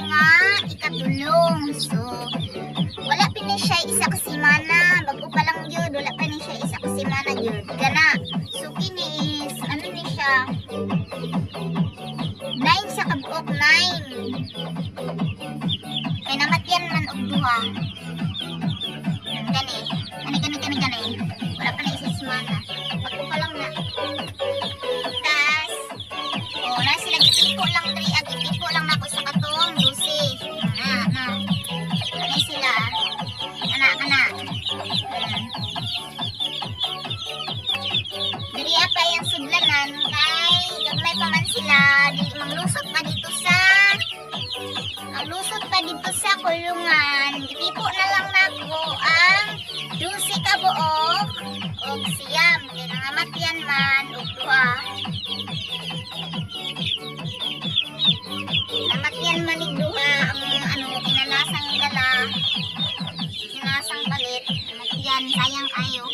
nga ikatulong. So wala pa ni siya isa ka semana, bago pa lang yun, wala pa ni siya isa ka semana yun. Gana. So kini is ano ni siya? 9 sa kabuok 9. Kay namatyan man og duha. Gani. Gani. Wala pa na isa semana. Bago pa lang na. Tas na sila gitipo lang diri, gitipo lang nako sa katong 12. Kani sila. Ana. Diri apa yang sudlanan kay gagmay pa man sila, di manglusot pa dito sa kulungan. Gitipo na lang nako ang 12 ka buok og siyam kay nangamatyan man og duha. Namatyan man og duha ang kinalasang dala. Kinasang palit. Namatyan, sayang kayo.